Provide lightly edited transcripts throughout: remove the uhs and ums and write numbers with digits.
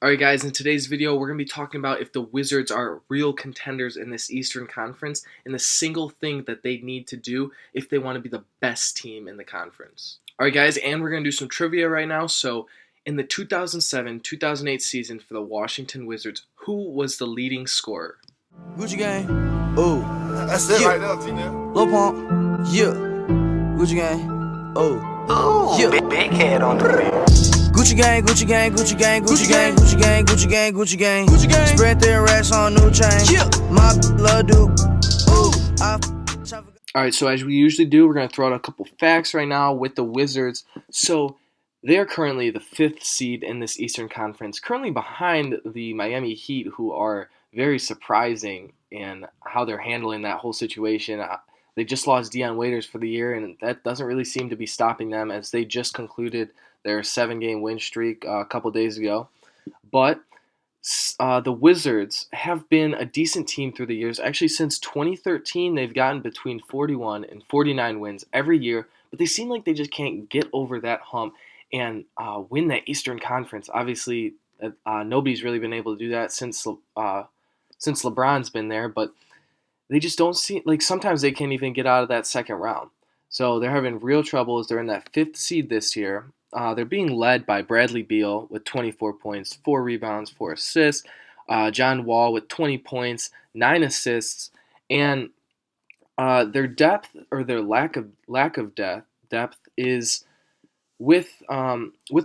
Alright guys, in today's video we're going to be talking about if the Wizards are real contenders in this Eastern Conference and the single thing that they need to do if they want to be the best team in the conference. Alright guys, and we're going to do some trivia right now. So in the 2007-2008 season for the Washington Wizards, who was the leading scorer? Gucci gang, oh, That's it yeah. right there, Tina. Lil Pump, yeah. Gucci gang, oh, yeah. Big head on the beat. Gucci gang, Gucci gang, Gucci gang, Gucci gang, Gucci gang, Gucci gang, Gucci gang, Gucci gang. Spread their racks on new chain. Yeah. My love Duke. Ooh. Alright, so as we usually do, we're going to throw out a couple facts right now with the Wizards. So they are currently the 5th seed in this Eastern Conference, currently behind the Miami Heat, who are very surprising in how they're handling that whole situation. They just lost Dion Waiters for the year, and that doesn't really seem to be stopping them as they just concluded their 7-game win streak a couple days ago. But the Wizards have been a decent team through the years. Actually, since 2013, they've gotten between 41 and 49 wins every year, but they seem like they just can't get over that hump and win that Eastern Conference. Obviously, nobody's really been able to do that since LeBron's been there, but they just don't seem like sometimes they can't even get out of that second round. So they're having real troubles. They're in that 5th seed this year. They're being led by Bradley Beal with 24 points, 4 rebounds, 4 assists. John Wall with 20 points, 9 assists, and their depth or their lack of depth is with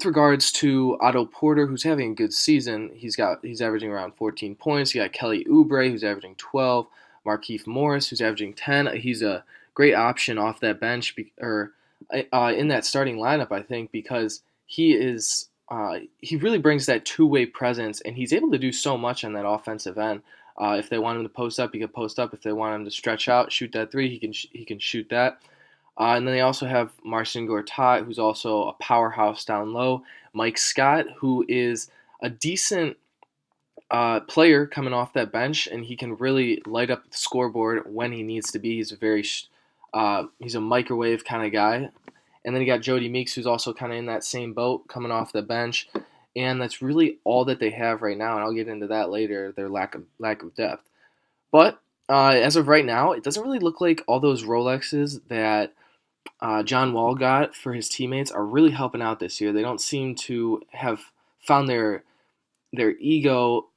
regards to Otto Porter, who's having a good season. He's averaging around 14 points. You got Kelly Oubre, who's averaging 12. Markieff Morris, who's averaging 10. He's a great option off that bench in that starting lineup, I think, because he really brings that two-way presence, and he's able to do so much on that offensive end. If they want him to post up, he can post up. If they want him to stretch out, shoot that three, he can shoot that. And then they also have Marcin Gortat, who's also a powerhouse down low. Mike Scott, who is a decent player coming off that bench, and he can really light up the scoreboard when he needs to be. He's a microwave kind of guy. And then you got Jody Meeks, who's also kind of in that same boat, coming off the bench. And that's really all that they have right now, and I'll get into that later, their lack of depth. But as of right now, it doesn't really look like all those Rolexes that John Wall got for his teammates are really helping out this year. They don't seem to have found their ego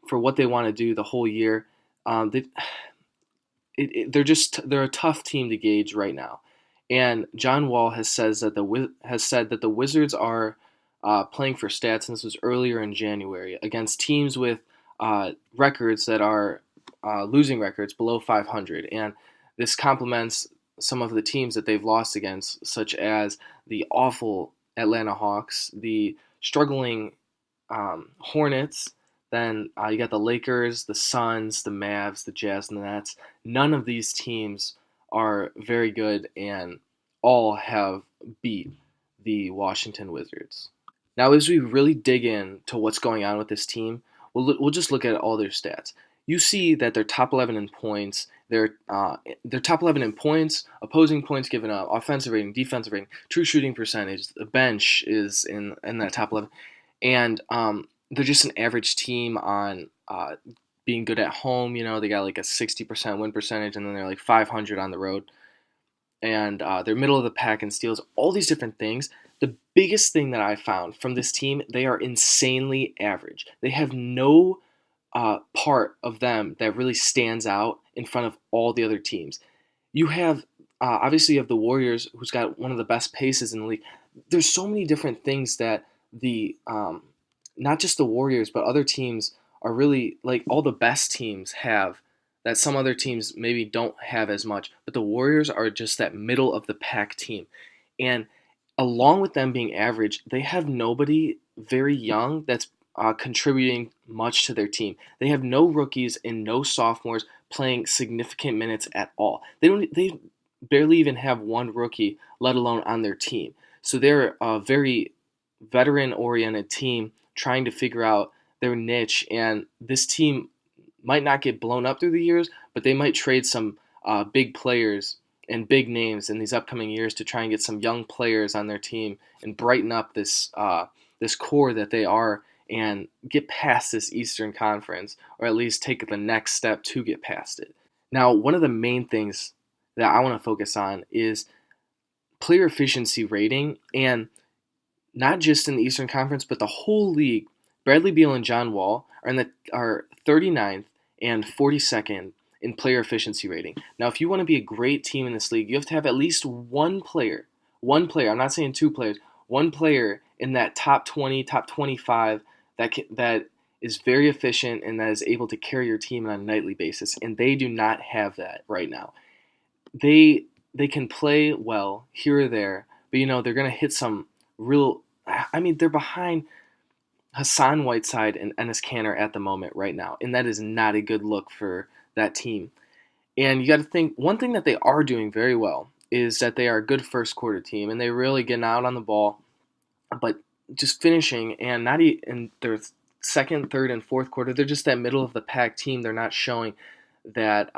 for what they want to do the whole year. They're a tough team to gauge right now. And John Wall has said that the Wizards are playing for stats, and this was earlier in January, against teams with records that are losing records below 500. And this complements some of the teams that they've lost against, such as the awful Atlanta Hawks, the struggling Hornets. Then you got the Lakers, the Suns, the Mavs, the Jazz, and the Nets. None of these teams are very good, and all have beat the Washington Wizards. Now, as we really dig into what's going on with this team, we'll just look at all their stats. You see that they're top 11 in points. They're top 11 in points, opposing points given up, offensive rating, defensive rating, true shooting percentage. The bench is in that top 11, and they're just an average team on being good at home. You know, they got like a 60% win percentage, and then they're like 500 on the road. And they're middle of the pack in steals, all these different things. The biggest thing that I found from this team, they are insanely average. They have no part of them that really stands out in front of all the other teams. You have, obviously you have the Warriors, who's got one of the best paces in the league. There's so many different things that not just the Warriors, but other teams are really, like all the best teams have that some other teams maybe don't have as much. But the Warriors are just that middle of the pack team. And along with them being average, they have nobody very young that's contributing much to their team. They have no rookies and no sophomores playing significant minutes at all. They barely even have one rookie, let alone on their team. So they're a very veteran-oriented team trying to figure out their niche, and this team might not get blown up through the years, but they might trade some big players and big names in these upcoming years to try and get some young players on their team and brighten up this core that they are and get past this Eastern Conference, or at least take the next step to get past it. Now, one of the main things that I want to focus on is player efficiency rating, and not just in the Eastern Conference, but the whole league. Bradley Beal and John Wall are 39th and 42nd in player efficiency rating. Now, if you want to be a great team in this league, you have to have at least one player. I'm not saying two players. One player in that top 20, top 25 that is very efficient and that is able to carry your team on a nightly basis, and they do not have that right now. They can play well here or there, but they're going to hit some real. I mean, they're behind Hassan Whiteside and Enes Kanter at the moment right now, and that is not a good look for that team. And you got to think one thing that they are doing very well is that they are a good first quarter team, and they really getting out on the ball, but just finishing and not in their second, third, and fourth quarter, they're just that middle of the pack team. They're not showing that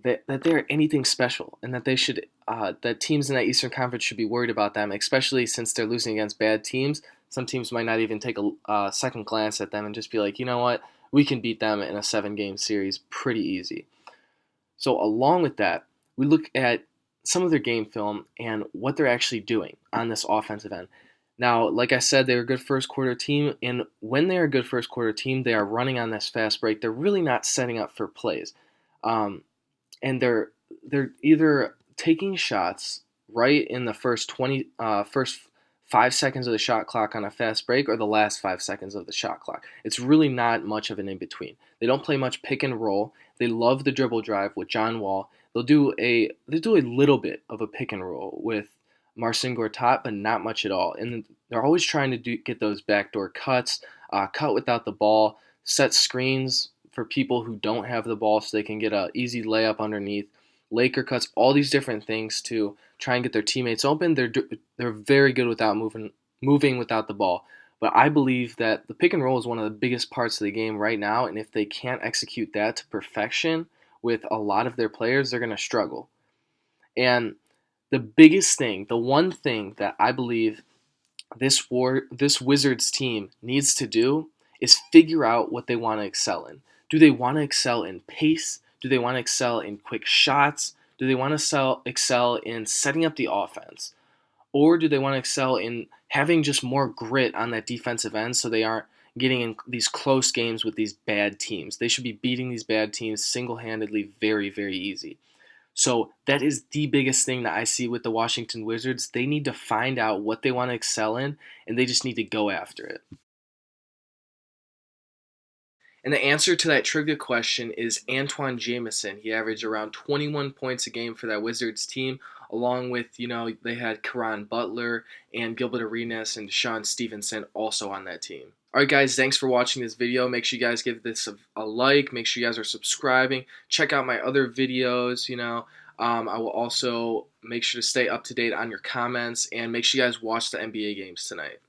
that they're anything special, and that they should that teams in that Eastern Conference should be worried about them, especially since they're losing against bad teams. Some teams might not even take a second glance at them and just be like, you know what, we can beat them in a 7-game series pretty easy. So along with that, we look at some of their game film and what they're actually doing on this offensive end. Now, like I said, they're a good first quarter team, and when they're a good first quarter team, they are running on this fast break. They're really not setting up for plays. And they're either taking shots right in the first 5 seconds of the shot clock on a fast break, or the last 5 seconds of the shot clock. It's really not much of an in between. They don't play much pick and roll. They love the dribble drive with John Wall. They'll do a little bit of a pick and roll with Marcin Gortat, but not much at all. And they're always trying to get those backdoor cuts, cut without the ball, set screens for people who don't have the ball so they can get an easy layup underneath, Laker cuts, all these different things to try and get their teammates open. They're very good without moving without the ball. But I believe that the pick and roll is one of the biggest parts of the game right now, and if they can't execute that to perfection with a lot of their players, they're going to struggle. And the biggest thing, the one thing that I believe this Wizards team needs to do is figure out what they want to excel in. Do they want to excel in pace? Do they want to excel in quick shots? Do they want to excel in setting up the offense? Or do they want to excel in having just more grit on that defensive end so they aren't getting in these close games with these bad teams? They should be beating these bad teams single-handedly very, very easy. So that is the biggest thing that I see with the Washington Wizards. They need to find out what they want to excel in, and they just need to go after it. And the answer to that trivia question is Antoine Jamison. He averaged around 21 points a game for that Wizards team, along with, they had Caron Butler and Gilbert Arenas and Deshaun Stevenson also on that team. All right, guys, thanks for watching this video. Make sure you guys give this a like. Make sure you guys are subscribing. Check out my other videos, I will also make sure to stay up to date on your comments, and make sure you guys watch the NBA games tonight.